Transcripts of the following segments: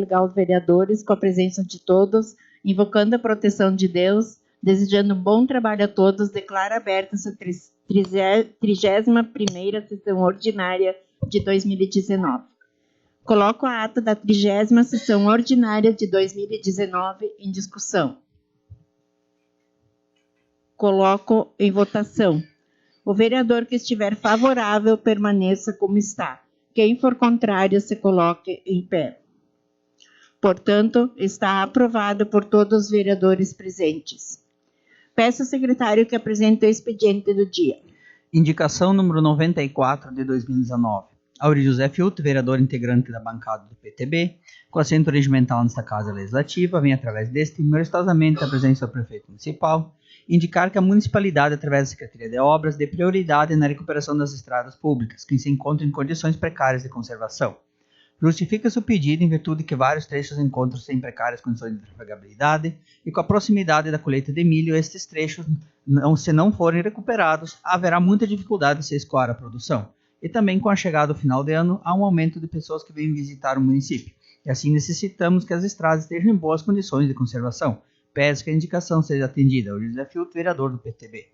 Legal dos Vereadores, com a presença de todos, invocando a proteção de Deus, desejando um bom trabalho a todos, declaro aberta essa 31ª sessão ordinária de 2019. Coloco a ata da 30ª sessão ordinária de 2019 em discussão. Coloco em votação. O vereador que estiver favorável permaneça como está. Quem for contrário se coloque em pé. Portanto, está aprovado por todos os vereadores presentes. Peço ao secretário que apresente o expediente do dia. Indicação número 94 de 2019. Auri José Filto, vereador integrante da bancada do PTB, com assento regimental nesta Casa Legislativa, vem através deste, molestosamente, a presença do prefeito municipal, indicar que a municipalidade, através da Secretaria de Obras, dê prioridade na recuperação das estradas públicas, que se encontram em condições precárias de conservação. Justifica-se o pedido em virtude que vários trechos encontram-se em precárias condições de trafegabilidade e com a proximidade da colheita de milho, estes trechos, se não forem recuperados, haverá muita dificuldade de se escoar a produção. E também com a chegada do final de ano, há um aumento de pessoas que vêm visitar o município. E assim necessitamos que as estradas estejam em boas condições de conservação. Peço que a indicação seja atendida. Auri José Filto, vereador do PTB.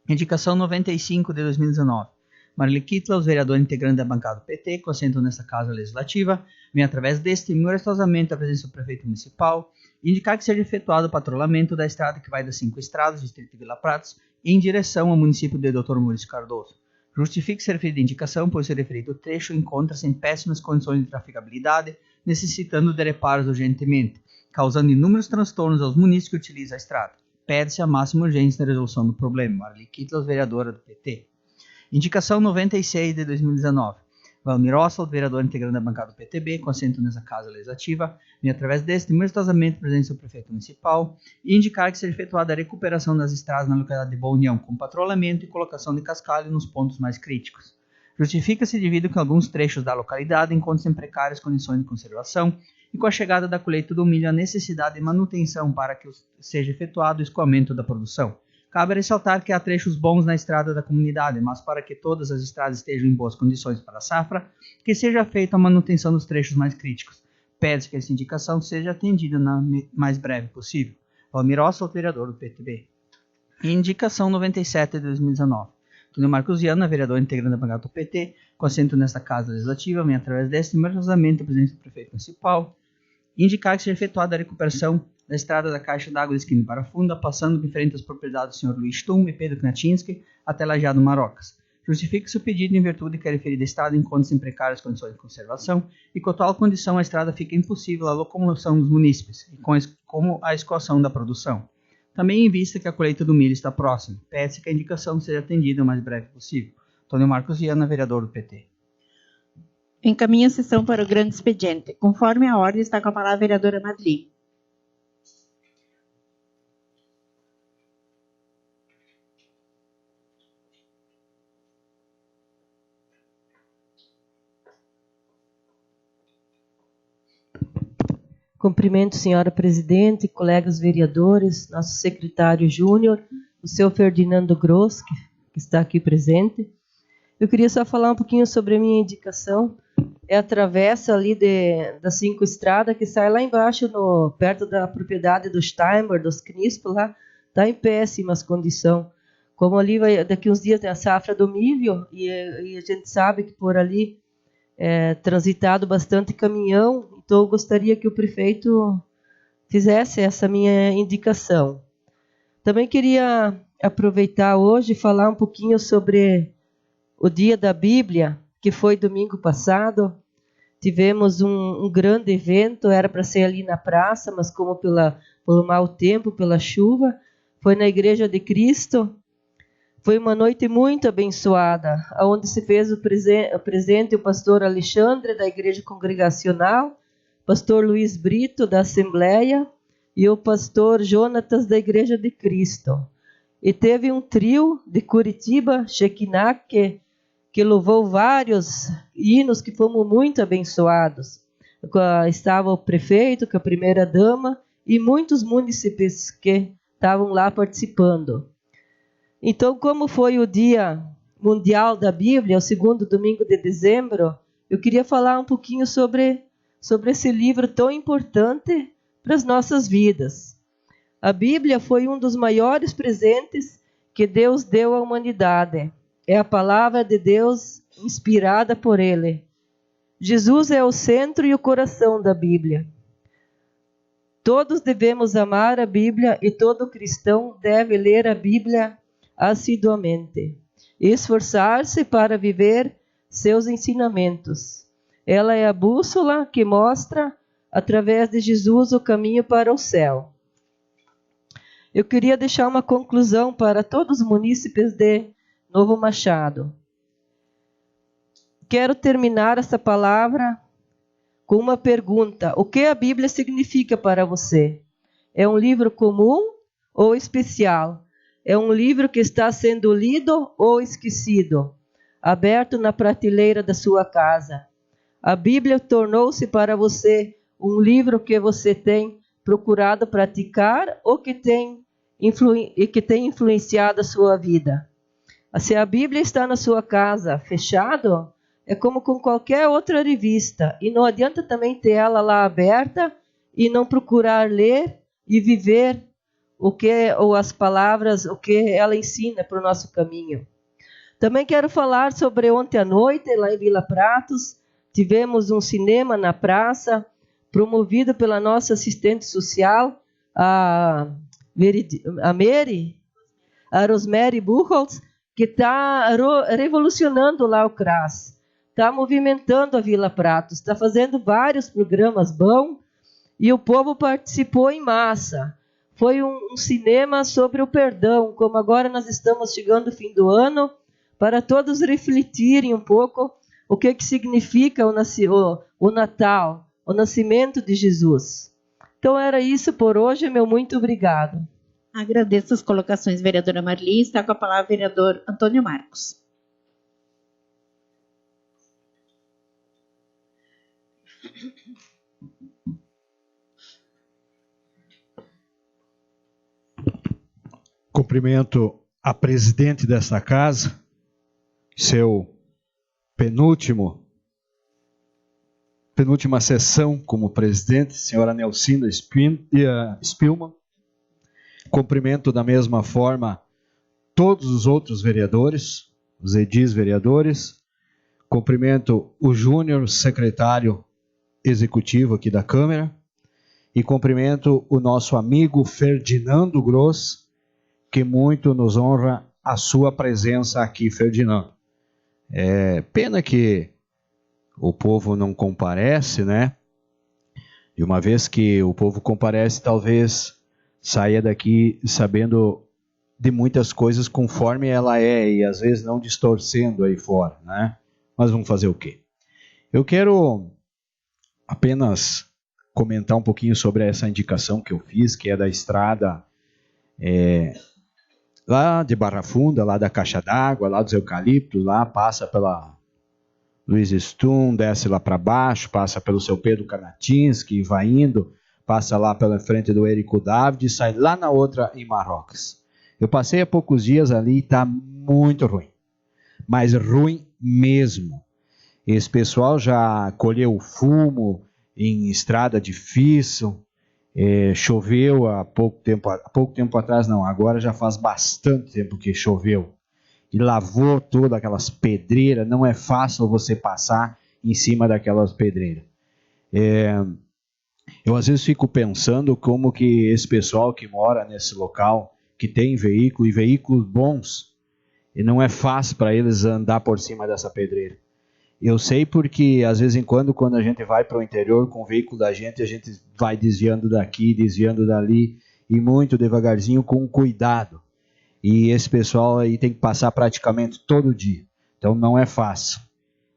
Indicação 95 de 2019. Marli Kittler, vereador integrante da bancada do PT, com assento nesta Casa Legislativa, vem através deste, molestosamente, a presença do prefeito municipal, indicar que seja efetuado o patrulhamento da estrada que vai das 5 Estradas, distrito de Vila Pratos, em direção ao município de Dr. Maurício Cardoso. Justifique-se a referida indicação, pois o referido trecho encontra-se em péssimas condições de trafegabilidade, necessitando de reparos urgentemente, causando inúmeros transtornos aos munícipes que utilizam a estrada. Pede-se a máxima urgência na resolução do problema. Marli Kittler, vereadora do PT. Indicação 96 de 2019. Valmir Oswald, vereador integrante da bancada do PTB, com assento nessa Casa Legislativa, vem através deste, molestosamente, presença do prefeito municipal, e indicar que seja efetuada a recuperação das estradas na localidade de Boa União, com patrulhamento e colocação de cascalho nos pontos mais críticos. Justifica-se devido que alguns trechos da localidade encontram-se em precárias condições de conservação e com a chegada da colheita do milho a necessidade de manutenção para que seja efetuado o escoamento da produção. Cabe ressaltar que há trechos bons na estrada da comunidade, mas para que todas as estradas estejam em boas condições para a safra, que seja feita a manutenção dos trechos mais críticos. Pede-se que essa indicação seja atendida na mais breve possível. Valmir Oswald, vereador do PTB. Indicação 97 de 2019. Túlio Marcos Viana, vereador integrante da bancada do PT, com assento nesta Casa Legislativa, vem através deste, mercosamente, a presença do prefeito municipal, indicar que seja efetuada a recuperação da estrada da Caixa d'Água de Esquina para Funda, passando por frente às propriedades do Sr. Luiz Stum e Pedro Knatinski, até Lajeado Marocas. Justifica-se o pedido em virtude que a referida estrada encontra-se em precárias condições de conservação e com tal condição a estrada fica impossível a locomoção dos munícipes, e como a escoação da produção. Também em vista que a colheita do milho está próxima, pede-se que a indicação seja atendida o mais breve possível. Antônio Marcos Viana, vereador do PT. Encaminho a sessão para o grande expediente. Conforme a ordem, está com a palavra a vereadora Madli. Cumprimento, senhora presidente, colegas vereadores, nosso secretário júnior, o senhor Ferdinando Gross, que está aqui presente. Eu queria só falar um pouquinho sobre a minha indicação. É a travessa ali das 5 Estradas, que sai lá embaixo, perto da propriedade dos Steimer, dos Crispo, lá, está em péssimas condições. Como ali daqui uns dias tem a safra do milho, e a gente sabe que por ali é transitado bastante caminhão, então eu gostaria que o prefeito fizesse essa minha indicação. Também queria aproveitar hoje e falar um pouquinho sobre o Dia da Bíblia, que foi domingo passado. Tivemos um grande evento, era para ser ali na praça, mas como pelo mau tempo, pela chuva, foi na Igreja de Cristo. Foi uma noite muito abençoada, onde se fez o presente o pastor Alexandre, da Igreja Congregacional, pastor Luiz Brito, da Assembleia, e o pastor Jonatas, da Igreja de Cristo. E teve um trio de Curitiba, Shekinah, que louvou vários hinos que fomos muito abençoados. Estava o prefeito, com a primeira-dama, e muitos munícipes que estavam lá participando. Então, como foi o Dia Mundial da Bíblia, o segundo domingo de dezembro, eu queria falar um pouquinho sobre sobre esse livro tão importante para as nossas vidas. A Bíblia foi um dos maiores presentes que Deus deu à humanidade. É a palavra de Deus inspirada por Ele. Jesus é o centro e o coração da Bíblia. Todos devemos amar a Bíblia e todo cristão deve ler a Bíblia assiduamente e esforçar-se para viver seus ensinamentos. Ela é a bússola que mostra, através de Jesus, o caminho para o céu. Eu queria deixar uma conclusão para todos os munícipes de Novo Machado. Quero terminar essa palavra com uma pergunta. O que a Bíblia significa para você? É um livro comum ou especial? É um livro que está sendo lido ou esquecido? Aberto na prateleira da sua casa? A Bíblia tornou-se para você um livro que você tem procurado praticar ou que tem influenciado a sua vida? Se a Bíblia está na sua casa fechado, é como com qualquer outra revista. E não adianta também ter ela lá aberta e não procurar ler e viver ou as palavras, o que ela ensina para o nosso caminho. Também quero falar sobre ontem à noite, lá em Vila Pratos, tivemos um cinema na praça, promovido pela nossa assistente social, a Rosemary Buchholz, que está revolucionando lá o CRAS. Está movimentando a Vila Pratos, está fazendo vários programas bons e o povo participou em massa. Foi um cinema sobre o perdão, como agora nós estamos chegando ao fim do ano, para todos refletirem um pouco o que significa o Natal, o nascimento de Jesus. Então era isso por hoje, meu muito obrigado. Agradeço as colocações, vereadora Marli. Está com a palavra o vereador Antônio Marcos. Cumprimento a presidente desta casa, seu penúltima sessão como presidente, senhora Nelsinda Spillmann. Cumprimento da mesma forma todos os outros vereadores, os edis vereadores. Cumprimento o Júnior, secretário executivo aqui da Câmara. E cumprimento o nosso amigo Ferdinando Gross, que muito nos honra a sua presença aqui, Ferdinando. É pena que o povo não comparece, né? E uma vez que o povo comparece, talvez saia daqui sabendo de muitas coisas conforme ela é e às vezes não distorcendo aí fora, né? Mas vamos fazer o quê? Eu quero apenas comentar um pouquinho sobre essa indicação que eu fiz, que é da estrada lá de Barra Funda, lá da Caixa d'Água, lá dos Eucaliptos, lá passa pela Luiz Stum, desce lá para baixo, passa pelo seu Pedro Kanatinski, vai indo, passa lá pela frente do Érico David e sai lá na outra em Marrocos. Eu passei há poucos dias ali e está muito ruim, mas ruim mesmo. Esse pessoal já colheu fumo em estrada difícil, choveu há pouco tempo atrás não, agora já faz bastante tempo que choveu e lavou todas aquelas pedreiras, não é fácil você passar em cima daquelas pedreiras. Eu às vezes fico pensando como que esse pessoal que mora nesse local, que tem veículo e veículos bons, e não é fácil para eles andar por cima dessa pedreira. Eu sei porque, às vezes, quando a gente vai para o interior com o veículo da gente, a gente vai desviando daqui, desviando dali, e muito devagarzinho, com cuidado. E esse pessoal aí tem que passar praticamente todo dia. Então não é fácil.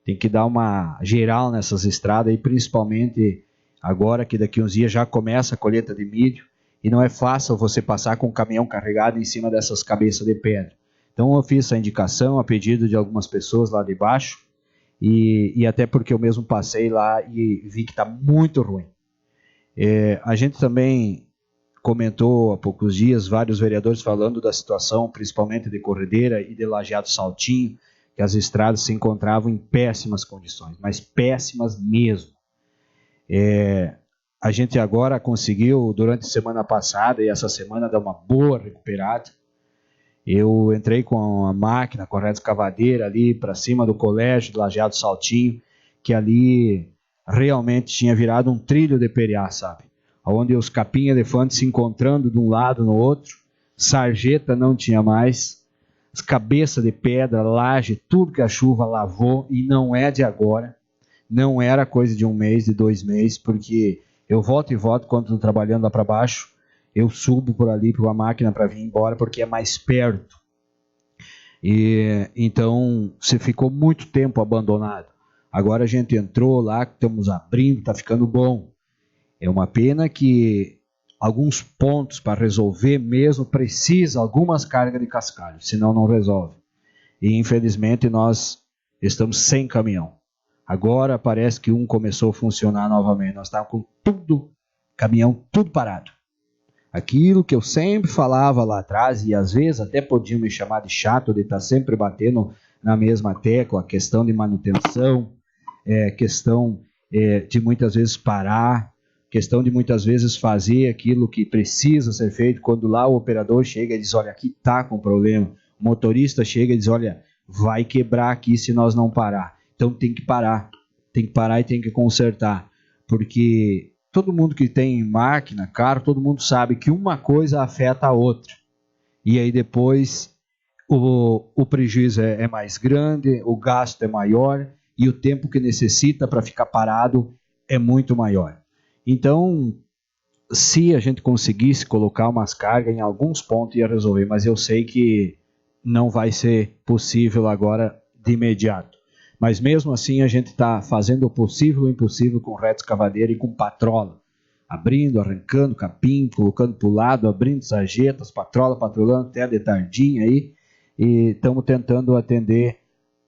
Tem que dar uma geral nessas estradas, e principalmente agora que daqui uns dias já começa a colheita de milho, e não é fácil você passar com um caminhão carregado em cima dessas cabeças de pedra. Então eu fiz essa indicação a pedido de algumas pessoas lá de baixo, e até porque eu mesmo passei lá e vi que está muito ruim. A gente também comentou há poucos dias, vários vereadores falando da situação, principalmente de Corredeira e de Lajeado Saltinho, que as estradas se encontravam em péssimas condições, mas péssimas mesmo. A gente agora conseguiu, durante a semana passada e essa semana, dar uma boa recuperada. Eu entrei com a máquina, com a rede escavadeira ali para cima do colégio, do Lajeado Saltinho, que ali realmente tinha virado um trilho de PRA, sabe? Onde os capim-elefantes se encontrando de um lado no outro, sarjeta não tinha mais, as cabeças de pedra, laje, tudo que a chuva lavou, e não é de agora, não era coisa de 1 mês, de 2 meses, porque eu volto e volto quando estou trabalhando lá para baixo, eu subo por ali para a máquina para vir embora, porque é mais perto. E então, você ficou muito tempo abandonado. Agora a gente entrou lá, estamos abrindo, está ficando bom. É uma pena que alguns pontos para resolver mesmo precisa algumas cargas de cascalho, senão não resolve. E infelizmente nós estamos sem caminhão. Agora parece que um começou a funcionar novamente. Nós estávamos com tudo, caminhão tudo parado. Aquilo que eu sempre falava lá atrás, e às vezes até podiam me chamar de chato, de estar sempre batendo na mesma tecla, a questão de manutenção, questão de muitas vezes parar, questão de muitas vezes fazer aquilo que precisa ser feito, quando lá o operador chega e diz, olha, aqui está com problema. O motorista chega e diz, olha, vai quebrar aqui se nós não parar. Então tem que parar e tem que consertar, porque todo mundo que tem máquina, carro, todo mundo sabe que uma coisa afeta a outra. E aí depois o prejuízo é mais grande, o gasto é maior e o tempo que necessita para ficar parado é muito maior. Então, se a gente conseguisse colocar umas cargas em alguns pontos, ia resolver, mas eu sei que não vai ser possível agora de imediato. Mas mesmo assim a gente está fazendo o possível e o impossível com rede escavadeira e com patrola. Abrindo, arrancando capim, colocando para o lado, abrindo sarjetas, patrolando até de tardinha aí. E estamos tentando atender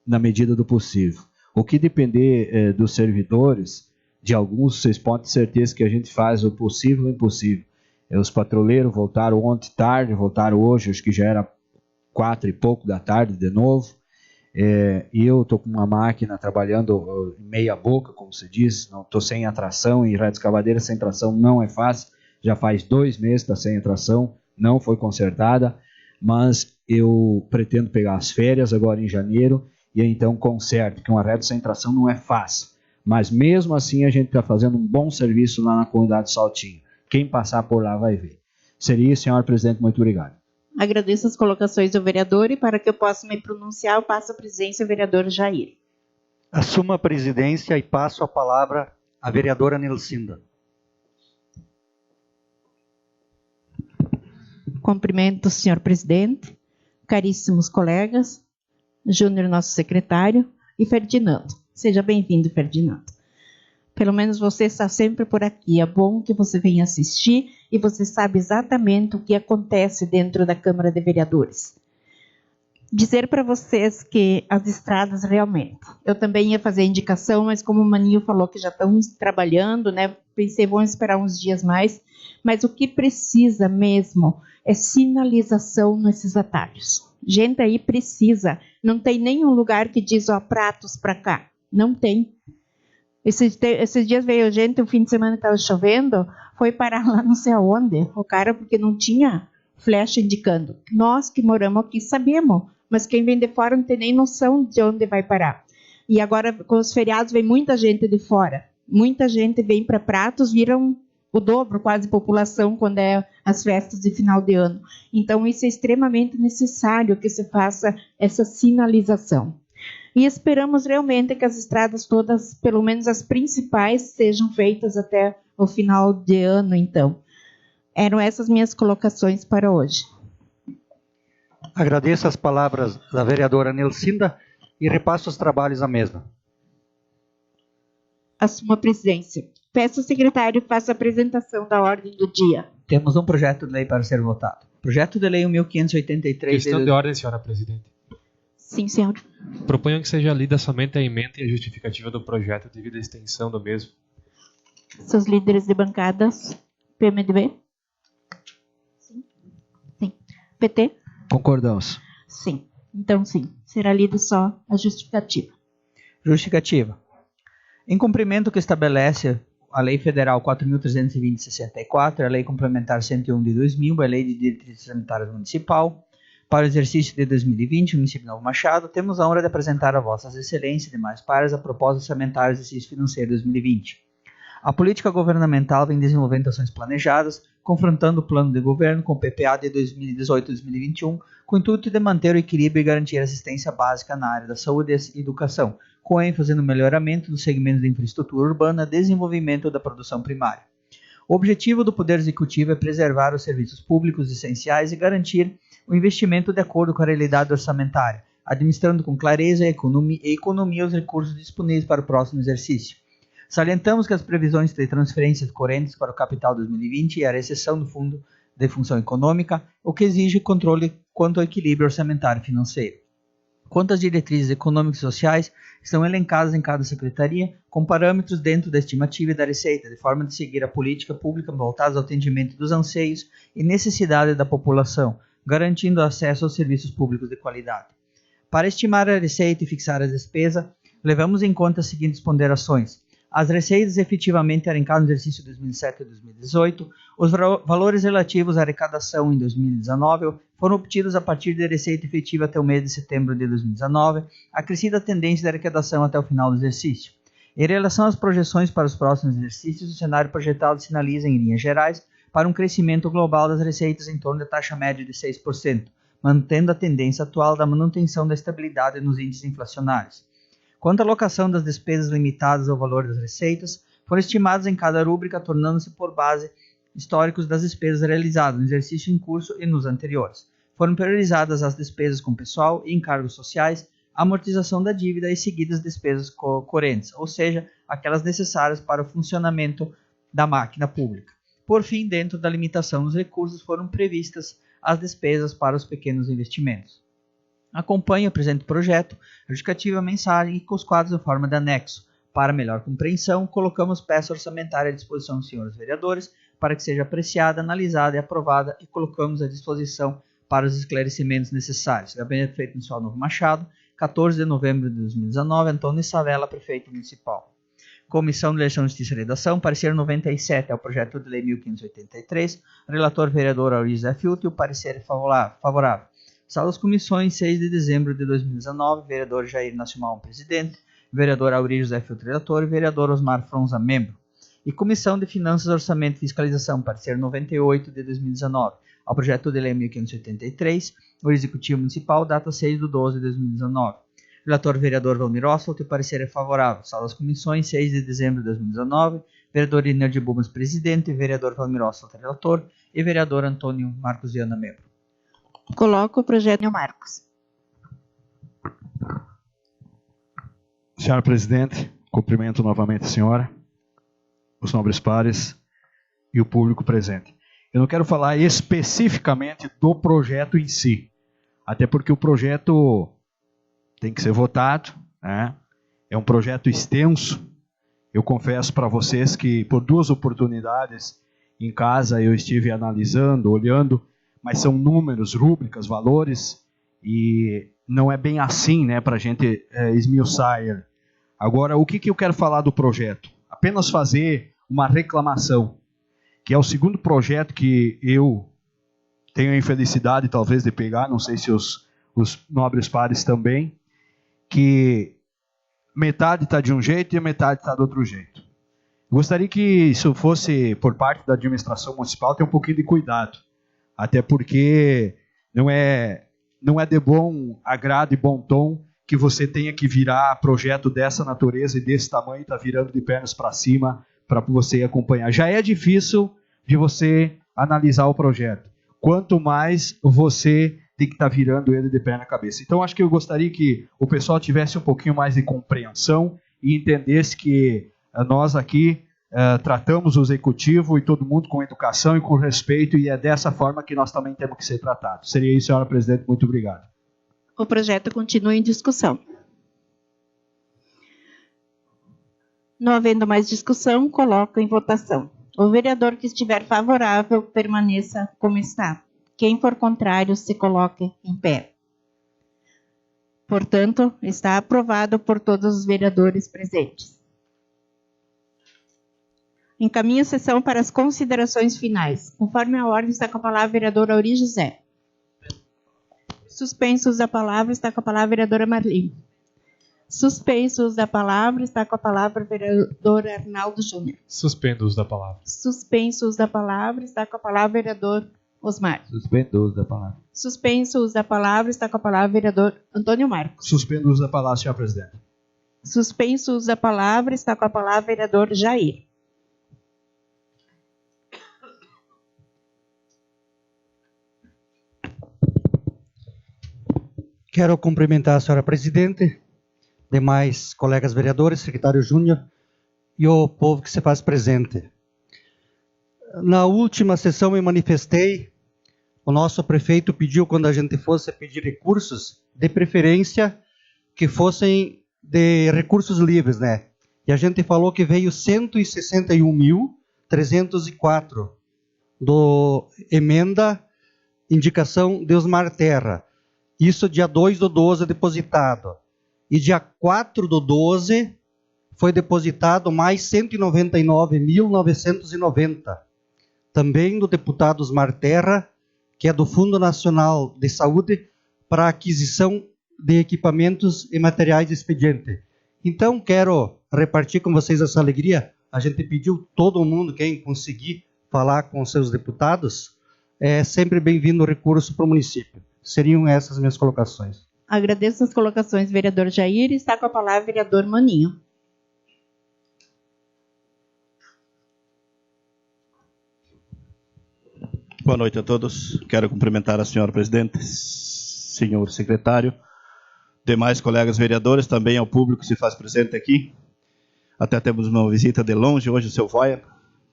na medida do possível. O que depender dos servidores, de alguns, vocês podem ter certeza que a gente faz o possível e o impossível. Os patrulheiros voltaram ontem tarde, voltaram hoje, acho que já era 4 e pouco da tarde de novo. E eu estou com uma máquina trabalhando meia boca, como se diz, não estou sem atração, e rede escavadeira sem tração não é fácil, já faz 2 meses que está sem atração, não foi consertada, mas eu pretendo pegar as férias agora em janeiro, e então conserto, porque uma rede sem tração não é fácil, mas mesmo assim a gente está fazendo um bom serviço lá na comunidade Saltinho, quem passar por lá vai ver. Seria isso, senhor presidente, muito obrigado. Agradeço as colocações do vereador e para que eu possa me pronunciar, eu passo a presidência ao vereador Jair. Assumo a presidência e passo a palavra à vereadora Nilcinda. Cumprimento o senhor presidente, caríssimos colegas, Júnior, nosso secretário, e Ferdinando. Seja bem-vindo, Ferdinando. Pelo menos você está sempre por aqui. É bom que você venha assistir e você sabe exatamente o que acontece dentro da Câmara de Vereadores. Dizer para vocês que as estradas realmente... Eu também ia fazer a indicação, mas como o Maninho falou que já estão trabalhando, né? Pensei, vamos esperar uns dias mais. Mas o que precisa mesmo é sinalização nesses atalhos. Gente aí precisa. Não tem nenhum lugar que diz, ó, Pratos para cá. Não tem. Esses dias veio gente, o fim de semana que estava chovendo, foi parar lá não sei aonde, o cara, porque não tinha flecha indicando. Nós que moramos aqui sabemos, mas quem vem de fora não tem nem noção de onde vai parar. E agora, com os feriados, vem muita gente de fora. Muita gente vem para Pratos, viram o dobro quase população quando é as festas de final de ano. Então, isso é extremamente necessário que se faça essa sinalização. E esperamos realmente que as estradas todas, pelo menos as principais, sejam feitas até o final de ano, então. Eram essas minhas colocações para hoje. Agradeço as palavras da vereadora Nilcinda e repasso os trabalhos à mesma. Assumo a presidência. Peço ao secretário que faça a apresentação da ordem do dia. Temos um projeto de lei para ser votado. Projeto de lei 1583... Questão de ordem, senhora presidente. Sim, senhor. Proponho que seja lida somente a emenda e a justificativa do projeto devido à extensão do mesmo. Seus líderes de bancadas, PMDB? Sim. Sim. PT? Concordamos. Sim. Então, sim. Será lido só a justificativa. Justificativa. Em cumprimento que estabelece a Lei Federal 4.320 de 64, a Lei Complementar 101 de 2000, a Lei de Diretrizes Sanitárias Municipal. Para o exercício de 2020, no município de Novo Machado, temos a honra de apresentar a Vossas Excelências e demais pares a proposta orçamentária do exercício financeiro 2020. A política governamental vem desenvolvendo ações planejadas, confrontando o plano de governo com o PPA de 2018-2021, com o intuito de manter o equilíbrio e garantir assistência básica na área da saúde e educação, com ênfase no melhoramento dos segmentos de infraestrutura urbana e desenvolvimento da produção primária. O objetivo do Poder Executivo é preservar os serviços públicos essenciais e garantir o investimento de acordo com a realidade orçamentária, administrando com clareza e economia os recursos disponíveis para o próximo exercício. Salientamos que as previsões de transferências correntes para o capital 2020 e a exceção do Fundo de Função Econômica, o que exige controle quanto ao equilíbrio orçamentário e financeiro. Quanto às diretrizes econômicas e sociais, estão elencadas em cada secretaria com parâmetros dentro da estimativa e da receita, de forma de seguir a política pública voltada ao atendimento dos anseios e necessidades da população, garantindo acesso aos serviços públicos de qualidade. Para estimar a receita e fixar a despesa, levamos em conta as seguintes ponderações. As receitas efetivamente arrecadadas no exercício 2007 e 2018, os valores relativos à arrecadação em 2019 foram obtidos a partir da receita efetiva até o mês de setembro de 2019, acrescida a tendência de arrecadação até o final do exercício. Em relação às projeções para os próximos exercícios, o cenário projetado sinaliza, em linhas gerais, para um crescimento global das receitas em torno da taxa média de 6%, mantendo a tendência atual da manutenção da estabilidade nos índices inflacionários. Quanto à alocação das despesas limitadas ao valor das receitas, foram estimadas em cada rúbrica, tornando-se por base históricos das despesas realizadas no exercício em curso e nos anteriores. Foram priorizadas as despesas com pessoal e encargos sociais, amortização da dívida e seguidas despesas correntes, ou seja, aquelas necessárias para o funcionamento da máquina pública. Por fim, dentro da limitação dos recursos, foram previstas as despesas para os pequenos investimentos. Acompanhe o presente projeto, a justificativa mensagem e com os quadros em forma de anexo. Para melhor compreensão, colocamos peça orçamentária à disposição dos senhores vereadores para que seja apreciada, analisada e aprovada e colocamos à disposição para os esclarecimentos necessários. Gabinete Prefeito Municipal Novo Machado, 14 de novembro de 2019, Antônio Isavella, Prefeito Municipal. Comissão de Eleição, Justiça e Redação, parecer 97 ao projeto de lei 1583, relator vereador Auri José Filtro, parecer favorável. Sala das Comissões, 6 de dezembro de 2019, vereador Jair Nacional, presidente, vereador Auri José Filtro, relator, e vereador Osmar Fronza, membro. E Comissão de Finanças, Orçamento e Fiscalização, parecer 98 de 2019, ao projeto de lei 1583, o Executivo Municipal, data 6 de 12 de 2019. Relator vereador Valmir Oswald, o parecer é favorável. Sala das Comissões, 6 de dezembro de 2019, vereador Inês de Bumas, presidente, vereador Valmir Oswald, relator, e vereador Antônio Marcos Viana, membro. Coloco o projeto Marcos. Senhora Presidente, cumprimento novamente a senhora, os nobres pares e o público presente. Eu não quero falar especificamente do projeto em si, até porque o projeto tem que ser votado, né? É um projeto extenso. Eu confesso para vocês que por duas oportunidades em casa eu estive analisando, olhando, mas são números, rúbricas, valores, e não é bem assim, né, para a gente esmiuçar ele. Agora, o que eu quero falar do projeto? Apenas fazer uma reclamação, que é o segundo projeto que eu tenho a infelicidade, talvez, de pegar, não sei se os nobres pares também, que metade está de um jeito e a metade está do outro jeito. Gostaria que isso fosse, por parte da administração municipal, ter um pouquinho de cuidado. Até porque não é de bom agrado e bom tom que você tenha que virar projeto dessa natureza e desse tamanho, está virando de pernas para cima para você acompanhar. Já é difícil de você analisar o projeto. Quanto mais você tem que estar virando ele de pé na cabeça. Então, acho que eu gostaria que o pessoal tivesse um pouquinho mais de compreensão e entendesse que nós aqui tratamos o executivo e todo mundo com educação e com respeito, e é dessa forma que nós também temos que ser tratados. Seria isso, senhora presidente. Muito obrigado. O projeto continua em discussão. Não havendo mais discussão, coloco em votação. O vereador que estiver favorável, permaneça como está. Quem for contrário, se coloque em pé. Portanto, está aprovado por todos os vereadores presentes. Encaminho a sessão para as considerações finais. Conforme a ordem, está com a palavra a vereadora Auri José. Suspenso o uso da palavra, está com a palavra a vereadora Marli. Suspenso o uso da palavra, está com a palavra o vereador Arnaldo Júnior. Suspendo o uso da palavra. Suspenso o uso da palavra, está com a palavra o vereador Osmar. Suspendo o uso da palavra. Suspenso o uso da palavra, está com a palavra o vereador Antônio Marcos. Suspendo o uso da palavra, senhor presidente. Suspenso o uso da palavra, está com a palavra o vereador Jair. Quero cumprimentar a senhora presidente, demais colegas vereadores, secretário Júnior e o povo que se faz presente. Na última sessão me manifestei, o nosso prefeito pediu, quando a gente fosse pedir recursos, de preferência que fossem de recursos livres, né? E a gente falou que veio 161.304 do emenda indicação de Osmar Terra. Isso dia 2/12 depositado. E dia 4/12 foi depositado mais 199.990. Também do deputado Osmar Terra, que é do Fundo Nacional de Saúde, para aquisição de equipamentos e materiais de expediente. Então, quero repartir com vocês essa alegria. A gente pediu todo mundo, quem conseguir falar com seus deputados, é sempre bem-vindo o recurso para o município. Seriam essas minhas colocações. Agradeço as colocações, vereador Jair. Está com a palavra o vereador Maninho. Boa noite a todos. Quero cumprimentar a senhora presidente, senhor secretário, demais colegas vereadores, também ao público que se faz presente aqui. Até temos uma visita de longe hoje, o seu Voia.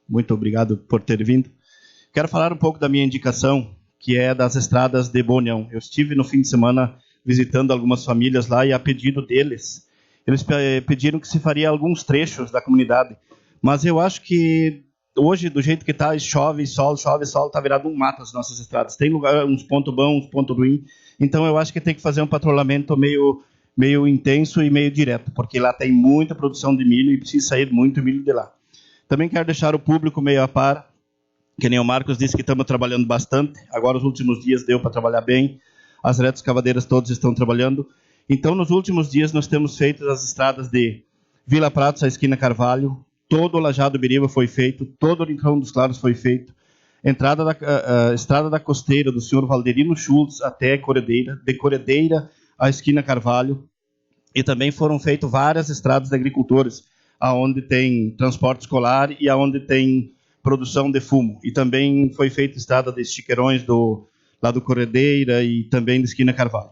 Muito obrigado por ter vindo. Quero falar um pouco da minha indicação, que é das estradas de Boa União. Eu estive no fim de semana visitando algumas famílias lá e a pedido deles, eles pediram que se faria alguns trechos da comunidade. Mas eu acho que hoje, do jeito que está, chove, sol, está virado um mato as nossas estradas. Tem lugar, uns pontos bons, uns pontos ruins. Então eu acho que tem que fazer um patrulhamento meio intenso e meio direto, porque lá tem muita produção de milho e precisa sair muito milho de lá. Também quero deixar o público meio a par, que nem o Marcos disse que estamos trabalhando bastante. Agora, os últimos dias deu para trabalhar bem. As retas cavadeiras todos estão trabalhando. Então, nos últimos dias, nós temos feito as estradas de Vila Pratos, a esquina Carvalho. Todo o Lajado Biriba foi feito. Todo o Rincão dos Claros foi feito. Estrada da Costeira, do senhor Valderino Schultz, até Corredeira. De Corredeira, a esquina Carvalho. E também foram feitas várias estradas de agricultores, aonde tem transporte escolar e aonde tem produção de fumo. E também foi feita estrada de Chiqueirões, lá do Corredeira e também da esquina Carvalho.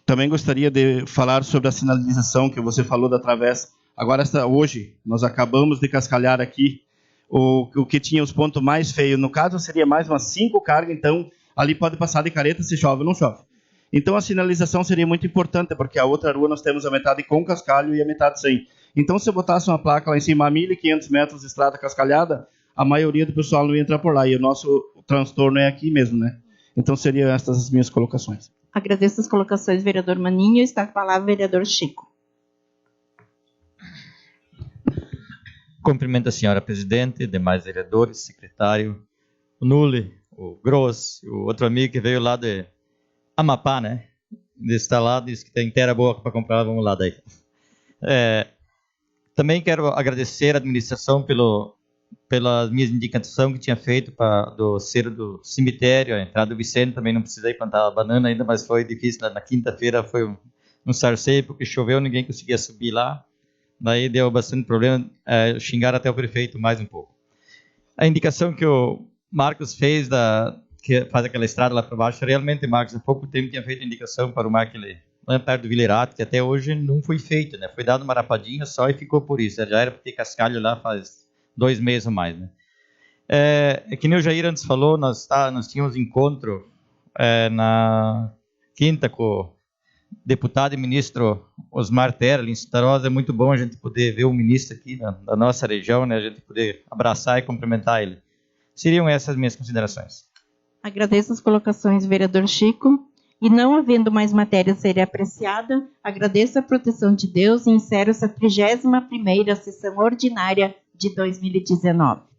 Também gostaria de falar sobre a sinalização que você falou da travessa. Agora, hoje, nós acabamos de cascalhar aqui o que tinha os pontos mais feios. No caso, seria mais umas 5 cargas, então ali pode passar de careta se chove ou não chove. Então, a sinalização seria muito importante, porque a outra rua nós temos a metade com cascalho e a metade sem. Então, se eu botasse uma placa lá em cima, a 1.500 metros de estrada cascalhada, a maioria do pessoal não ia entrar por lá. E o nosso transtorno é aqui mesmo, né? Então, seriam estas as minhas colocações. Agradeço as colocações, vereador Maninho. Está com a palavra o vereador Chico. Cumprimento a senhora presidente, demais vereadores, secretário, o Nule, o Gross, o outro amigo que veio lá de Amapá, né? Está lá, diz que tem inteira boa para comprar, vamos lá daí. Também quero agradecer a administração pela minha indicação que tinha feito do cerro do cemitério, a entrada do Vicente. Também não precisei plantar a banana ainda, mas foi difícil. Na quinta-feira foi um sarceio, porque choveu, ninguém conseguia subir lá. Daí deu bastante problema, xingaram até o prefeito mais um pouco. A indicação que o Marcos fez, que faz aquela estrada lá para baixo, realmente, Marcos, há pouco tempo tinha feito a indicação para o Marco lá perto do Vilerato, que até hoje não foi feito, né? Foi dado uma rapadinha só e ficou por isso. Já era para ter cascalho lá faz 2 meses ou mais, né? Que nem o Jair antes falou, nós tínhamos encontro na quinta com o deputado e ministro Osmar Terra, em Santa Rosa. É muito bom a gente poder ver o ministro aqui da nossa região, né? A gente poder abraçar e cumprimentar ele. Seriam essas minhas considerações. Agradeço as colocações, vereador Chico. E não havendo mais matéria a ser apreciada, agradeço a proteção de Deus e encerro essa 31ª sessão ordinária de 2019.